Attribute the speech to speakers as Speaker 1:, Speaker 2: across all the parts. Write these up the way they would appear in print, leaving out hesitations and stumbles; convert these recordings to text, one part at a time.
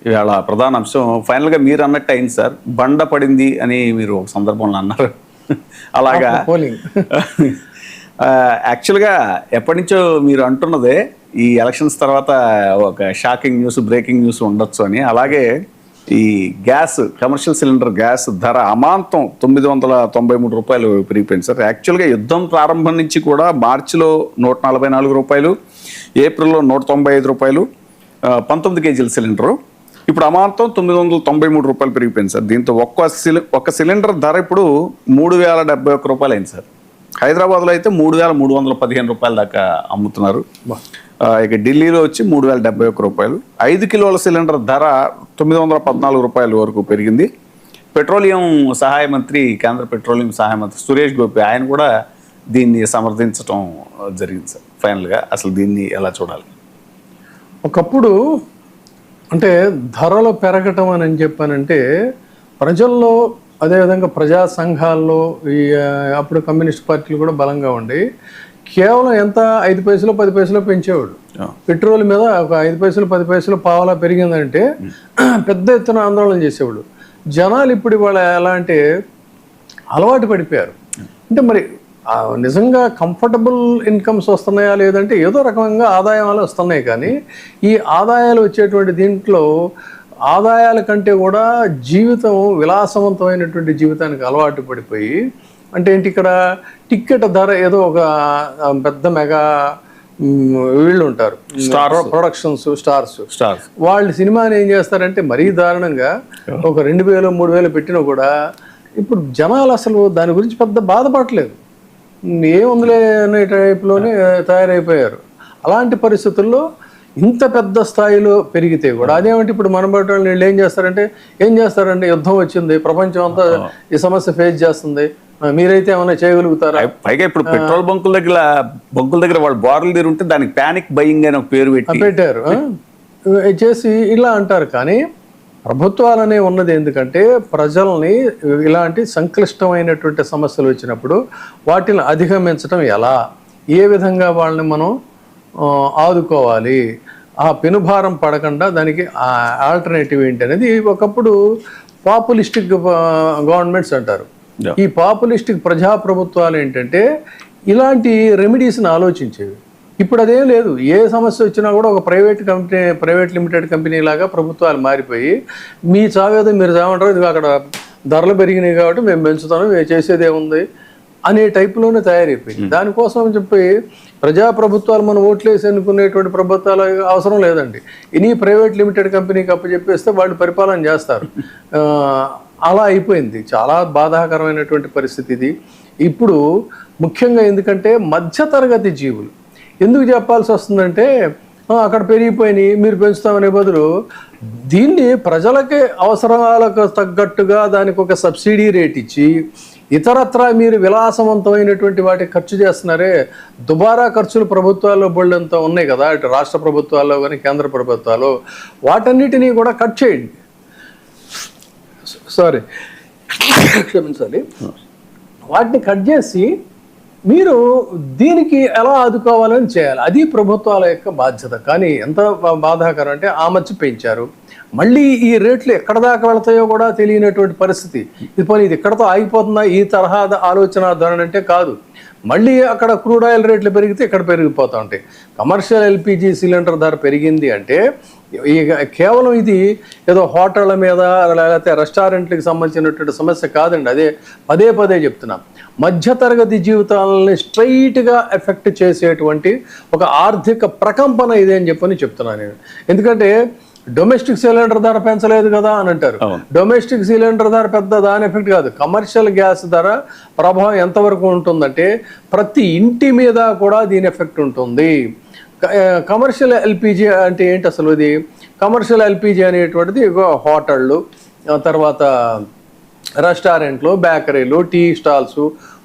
Speaker 1: ఇవాళ ప్రధాన అంశం ఫైనల్గా మీరు అన్నట్టు అయింది సార్. బండ పడింది అని మీరు ఒక సందర్భంలో అన్నారు. అలాగా యాక్చువల్గా ఎప్పటి నుంచో మీరు అంటున్నదే ఈ ఎలక్షన్స్ తర్వాత ఒక షాకింగ్ న్యూస్, బ్రేకింగ్ న్యూస్ ఉండొచ్చు అని. అలాగే ఈ గ్యాస్, కమర్షియల్ సిలిండర్ గ్యాస్ ధర అమాంతం 993 రూపాయలు పెరిగిపోయింది సార్. యాక్చువల్గా యుద్ధం ప్రారంభం నుంచి కూడా మార్చిలో 144 రూపాయలు, ఏప్రిల్లో 195 రూపాయలు 19 కేజీల సిలిండరు. ఇప్పుడు అమాంతం 993 రూపాయలు పెరిగిపోయింది సార్. దీంతో ఒక్క సిలిండర్ ధర ఇప్పుడు 3071 రూపాయలు అయింది సార్. హైదరాబాద్లో అయితే 3315 రూపాయల దాకా అమ్ముతున్నారు. ఇక ఢిల్లీలో వచ్చి 3071 రూపాయలు. 5 కిలోల సిలిండర్ ధర 914 రూపాయల వరకు పెరిగింది. పెట్రోలియం సహాయ మంత్రి, కేంద్ర పెట్రోలియం సహాయ మంత్రి సురేష్ గోపి ఆయన కూడా దీన్ని సమర్థించడం జరిగింది సార్. ఫైనల్గా అసలు దీన్ని ఎలా చూడాలి?
Speaker 2: ఒకప్పుడు అంటే ధరలు పెరగటం అని చెప్పానంటే ప్రజల్లో, అదేవిధంగా ప్రజా సంఘాల్లో, ఈ అప్పుడు కమ్యూనిస్ట్ పార్టీలు కూడా బలంగా ఉండి కేవలం ఎంత 5 పైసలు 10 పైసలు పెంచేవాడు. పెట్రోల్ మీద ఒక 5 పైసలు 10 పైసలు పావలా పెరిగిందంటే పెద్ద ఎత్తున ఆందోళన చేసేవాడు. జనాలు ఇప్పుడు ఇవాళ ఎలా అంటే అలవాటు పడిపోయారు. అంటే మరి నిజంగా కంఫర్టబుల్ ఇన్కమ్స్ వస్తున్నాయా లేదంటే ఏదో రకంగా ఆదాయాలు వస్తున్నాయి, కానీ ఈ ఆదాయాలు వచ్చేటువంటి దీంట్లో ఆదాయాల కంటే కూడా జీవితం విలాసవంతమైనటువంటి జీవితానికి అలవాటు పడిపోయి, అంటే ఏంటి ఇక్కడ టికెట్ ధర ఏదో ఒక పెద్ద మెగా వీళ్ళు ఉంటారు, ప్రొడక్షన్స్ స్టార్స్, వాళ్ళు సినిమాని ఏం చేస్తారంటే మరీ దారుణంగా ఒక 2000 3000 పెట్టినా కూడా ఇప్పుడు జనాలు అసలు దాని గురించి పెద్ద బాధపడలేదు. ఏముందిలే అనే టైప్లోనే తయారైపోయారు. అలాంటి పరిస్థితుల్లో ఇంత పెద్ద స్థాయిలో పెరిగితే కూడా అదేమంటే ఇప్పుడు మన బట్టి వాళ్ళు ఏం చేస్తారంటే యుద్ధం వచ్చింది, ప్రపంచం అంతా ఈ సమస్య ఫేస్ చేస్తుంది, మీరైతే ఏమైనా చేయగలుగుతారా?
Speaker 1: పైగా ఇప్పుడు పెట్రోల్ బంకుల దగ్గర వాళ్ళు బారులు తీరుంటే దానికి ప్యానిక్ బయింగ్ అని ఒక పేరు
Speaker 2: పెట్టారు చేసి ఇలా అంటారు. కానీ ప్రభుత్వాలనే ఉన్నది ఎందుకంటే ప్రజల్ని ఇలాంటి సంక్లిష్టమైనటువంటి సమస్యలు వచ్చినప్పుడు వాటిని అధిగమించడం ఎలా, ఏ విధంగా వాళ్ళని మనం ఆదుకోవాలి, ఆ పెనుభారం పడకుండా దానికి ఆల్టర్నేటివ్ ఏంటి అనేది ఒకప్పుడు పాపులిస్టిక్ గవర్నమెంట్స్ అంటారు. ఈ పాపులిస్టిక్ ప్రజాప్రభుత్వాలు ఏంటంటే ఇలాంటి రెమెడీస్ని ఆలోచించేవి. ఇప్పుడు అదేం లేదు. ఏ సమస్య వచ్చినా కూడా ఒక ప్రైవేట్ లిమిటెడ్ కంపెనీ లాగా ప్రభుత్వాలు మారిపోయి మీ చావేదో మీరు చావంటారు, ఇది అక్కడ ధరలు పెరిగినాయి కాబట్టి మేము పెంచుతాము, మేము చేసేది ఏముంది అనే టైప్లోనే తయారైపోయింది. దానికోసం చెప్పి ప్రజాప్రభుత్వాలు మనం ఓట్లేసి అనుకునేటువంటి ప్రభుత్వాలు అవసరం లేదండి. ఎనీ ప్రైవేట్ లిమిటెడ్ కంపెనీకి అప్పచెప్పేస్తే వాళ్ళు పరిపాలన చేస్తారు. అలా అయిపోయింది. చాలా బాధాకరమైనటువంటి పరిస్థితి ఇది. ఇప్పుడు ముఖ్యంగా ఎందుకంటే మధ్యతరగతి జీవులు ఎందుకు చెప్పాల్సి వస్తుందంటే అక్కడ పెరిగిపోయినాయి మీరు పెంచుతామనే బదులు దీన్ని ప్రజలకి అవసరాలకు తగ్గట్టుగా దానికి ఒక సబ్సిడీ రేట్ ఇచ్చి ఇతరత్రా మీరు విలాసవంతమైనటువంటి వాటికి ఖర్చు చేస్తున్నారే, దుబారా ఖర్చులు ప్రభుత్వాల్లో బోల్డంతా ఉన్నాయి కదా, ఇటు రాష్ట్ర ప్రభుత్వాల్లో కానీ కేంద్ర ప్రభుత్వాలు, వాటన్నిటినీ కూడా కట్ చేయండి. క్షమించాలి, వాటిని కట్ చేసి మీరు దీనికి ఎలా ఆదుకోవాలని చేయాలి. అది ప్రభుత్వాల యొక్క బాధ్యత. కానీ ఎంత బాధాకరం అంటే ఆ మధ్య పెంచారు, మళ్ళీ ఈ రేట్లు ఎక్కడ దాకా వెళతాయో కూడా తెలియనటువంటి పరిస్థితి. ఇది ఎక్కడతో ఆగిపోతుందా ఈ తరహా ఆలోచన ధోరణి అంటే కాదు. మళ్ళీ అక్కడ క్రూడ్ ఆయిల్ రేట్లు పెరిగితే ఇక్కడ పెరిగిపోతూ ఉంటాయి. కమర్షియల్ ఎల్పిజి సిలిండర్ ధర పెరిగింది అంటే కేవలం ఇది ఏదో హోటళ్ళ మీద లేకపోతే రెస్టారెంట్లకు సంబంధించినటువంటి సమస్య కాదండి. అదే పదే చెప్తున్నాం. మధ్యతరగతి జీవితాలని స్ట్రైట్గా ఎఫెక్ట్ చేసేటువంటి ఒక ఆర్థిక ప్రకంపన ఇదే అని చెప్తున్నాను నేను. ఎందుకంటే డొమెస్టిక్ సిలిండర్ ధర పెంచలేదు కదా అని అంటారు. డొమెస్టిక్ సిలిండర్ ధర పెద్ద దాని ఎఫెక్ట్ కాదు. కమర్షియల్ గ్యాస్ ధర ప్రభావం ఎంతవరకు ఉంటుందంటే ప్రతి ఇంటి మీద కూడా దీని ఎఫెక్ట్ ఉంటుంది. కమర్షియల్ ఎల్పిజి అంటే ఏంటి అసలు? ఇది కమర్షియల్ ఎల్పిజి అనేటువంటిది హోటళ్ళు, తర్వాత రెస్టారెంట్లు, బేకరీలు, టీ స్టాల్స్,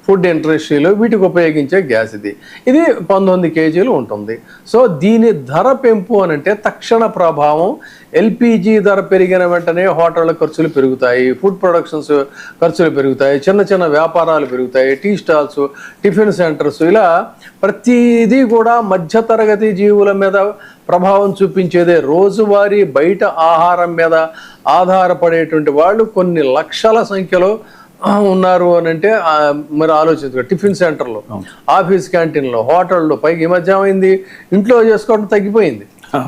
Speaker 2: ఫుడ్ ఇండస్ట్రీలో వీటికి ఉపయోగించే గ్యాస్ ఇది 19 కేజీలు ఉంటుంది. సో దీని ధర పెంపు అని అంటే తక్షణ ప్రభావం ఎల్పిజి ధర పెరిగిన వెంటనే హోటళ్ళ ఖర్చులు పెరుగుతాయి, ఫుడ్ ప్రొడక్షన్స్ ఖర్చులు పెరుగుతాయి, చిన్న చిన్న వ్యాపారాలు పెరుగుతాయి, టీ స్టాల్స్, టిఫిన్ సెంటర్స్, ఇలా ప్రతిదీ కూడా మధ్యతరగతి జీవుల మీద ప్రభావం చూపించేదే. రోజువారీ బయట ఆహారం మీద ఆధారపడేటువంటి వాళ్ళు కొన్ని లక్షల సంఖ్యలో ఉన్నారు అని అంటే మరి ఆలోచించుకో. టిఫిన్ సెంటర్లో, ఆఫీస్ క్యాంటీన్లో, హోటల్లో, పైకి ఈ మధ్య ఏమైంది, ఇంట్లో చేసుకోవడం తగ్గిపోయింది.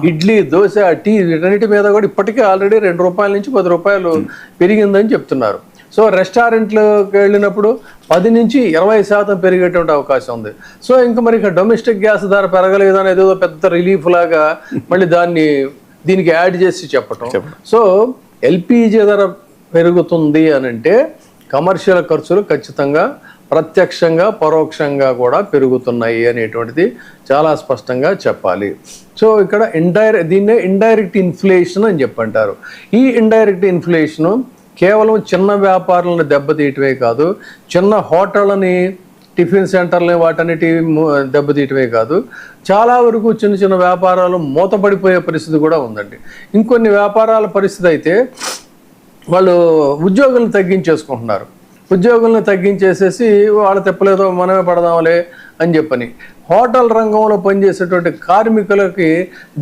Speaker 2: ఇడ్లీ, దోశ, టీ వీటన్నిటి మీద కూడా ఇప్పటికే ఆల్రెడీ ₹2 నుంచి ₹10 పెరిగిందని చెప్తున్నారు. సో రెస్టారెంట్లోకి వెళ్ళినప్పుడు 10 నుంచి 20% పెరిగేటువంటి అవకాశం ఉంది. సో ఇంకా మరి ఇక డొమెస్టిక్ గ్యాస్ ధర పెరగలేదు అనేది ఏదో పెద్ద రిలీఫ్ లాగా మళ్ళీ దీనికి యాడ్ చేసి చెప్పటం. సో ఎల్పిజి ధర పెరుగుతుంది అని అంటే కమర్షియల్ ఖర్చులు ఖచ్చితంగా ప్రత్యక్షంగా పరోక్షంగా కూడా పెరుగుతున్నాయి అనేటువంటిది చాలా స్పష్టంగా చెప్పాలి. సో ఇక్కడ దీన్నే ఇండైరెక్ట్ ఇన్ఫ్లేషన్ అని చెప్పంటారు. ఈ ఇండైరెక్ట్ ఇన్ఫ్లేషను కేవలం చిన్న వ్యాపారులను దెబ్బతీయటమే కాదు, చిన్న హోటళ్ళని, టిఫిన్ సెంటర్లని వాటన్నిటి దెబ్బతీయటమే కాదు, చాలా వరకు చిన్న చిన్న వ్యాపారాలు మూతపడిపోయే పరిస్థితి కూడా ఉందండి. ఇంకొన్ని వ్యాపారాల పరిస్థితి అయితే వాళ్ళు ఉద్యోగులను తగ్గించేసుకుంటున్నారు. ఉద్యోగులను తగ్గించేసేసి వాళ్ళ తెప్పలేదో మనమే పడదాంలే అని చెప్పని హోటల్ రంగంలో పనిచేసేటువంటి కార్మికులకి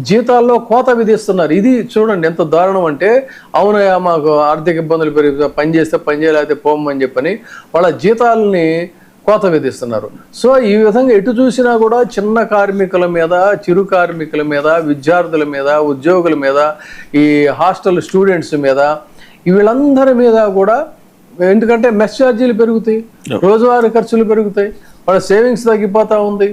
Speaker 2: జీతాల్లో కోత విధిస్తున్నారు. ఇది చూడండి ఎంత దారుణం అంటే, అవునయా మాకు ఆర్థిక ఇబ్బందులు పెరిగి పని చేస్తే పని చేయలేకపోతే పోమని చెప్పని వాళ్ళ జీతాలని కోత విధిస్తున్నారు. సో ఈ విధంగా ఎటు చూసినా కూడా చిన్న కార్మికుల మీద, చిరు కార్మికుల మీద, విద్యార్థుల మీద, ఉద్యోగుల మీద, ఈ హాస్టల్ స్టూడెంట్స్ మీద, వీళ్ళందరి మీద కూడా, ఎందుకంటే మెస్ ఛార్జీలు పెరుగుతాయి, రోజువారీ ఖర్చులు పెరుగుతాయి, వాళ్ళ సేవింగ్స్ తగ్గిపోతూ ఉంది.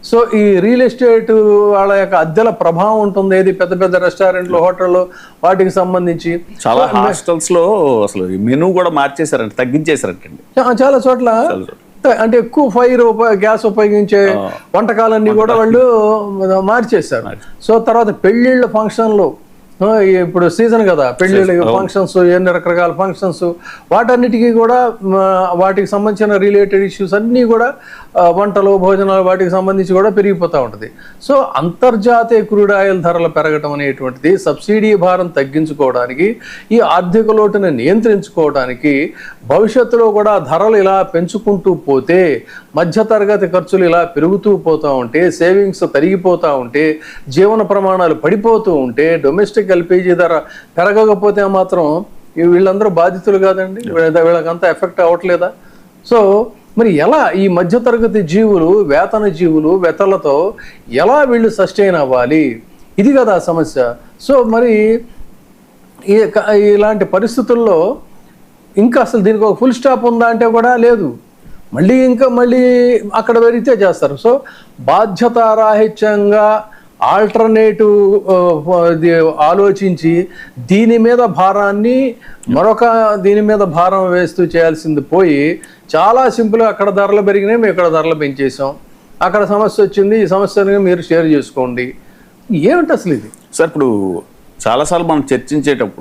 Speaker 2: సో ఈ రియల్ ఎస్టేట్ వాళ్ళ యొక్క అద్దెల ప్రభావం ఉంటుంది ఏది పెద్ద పెద్ద రెస్టారెంట్లు, హోటళ్ళు వాటికి సంబంధించి.
Speaker 1: చాలా హాస్టల్స్ లో అసలు మెనూ కూడా మార్చేశారంట, తగ్గించేశారంటండి
Speaker 2: చాలా చోట్ల. అంటే ఎక్కువ ఫైర్ గ్యాస్ ఉపయోగించే వంటకాలన్నీ కూడా వాళ్ళు మార్చేశారు. సో తర్వాత పెళ్ళిళ్ళ ఫంక్షన్లు, ఇప్పుడు సీజన్ కదా, పెళ్ళిళ్ళ ఫంక్షన్స్, ఎన్ని రకరకాల ఫంక్షన్స్, వాటన్నిటికీ కూడా వాటికి సంబంధించిన రిలేటెడ్ ఇష్యూస్ అన్నీ కూడా వంటలు, భోజనాలు వాటికి సంబంధించి కూడా పెరిగిపోతూ ఉంటుంది. సో అంతర్జాతీయ క్రూడ్ ఆయిల్ ధరలు పెరగటం అనేటువంటిది సబ్సిడీ భారం తగ్గించుకోవడానికి, ఈ ఆర్థిక లోటును నియంత్రించుకోవడానికి, భవిష్యత్తులో కూడా ధరలు ఇలా పెంచుకుంటూ పోతే, మధ్యతరగతి ఖర్చులు ఇలా పెరుగుతూ పోతూ ఉంటే, సేవింగ్స్ తరిగిపోతూ ఉంటే, జీవన ప్రమాణాలు పడిపోతూ ఉంటే, డొమెస్టిక్ ఎల్పిజి ధర పెరగకపోతే మాత్రం వీళ్ళందరూ బాధితులు కాదండి, వీళ్ళకంతా ఎఫెక్ట్ అవ్వట్లేదా? సో మరి ఎలా ఈ మధ్యతరగతి జీవులు, వేతన జీవులు, వెతలతో ఎలా వీళ్ళు సస్టైన్ అవ్వాలి? ఇది కదా సమస్య. సో మరి ఇలాంటి పరిస్థితుల్లో ఇంకా అసలు దీనికి ఒక ఫుల్ స్టాప్ ఉందా అంటే కూడా లేదు. మళ్ళీ అక్కడ పెరిగితే చేస్తారు. సో బాధ్యతారాహిత్యంగా ఆల్టర్నేటివ్ ఆలోచించి దీని మీద భారం వేస్తూ చేయాల్సింది పోయి, చాలా సింపుల్గా అక్కడ ధరలు పెరిగినాయి, మేము ఇక్కడ ధరలు పెంచేసాం, అక్కడ సమస్య వచ్చింది, ఈ సమస్యని మీరు షేర్ చేసుకోండి. ఏమిటి అసలు ఇది?
Speaker 1: సార్ ఇప్పుడు చాలాసార్లు మనం చర్చించేటప్పుడు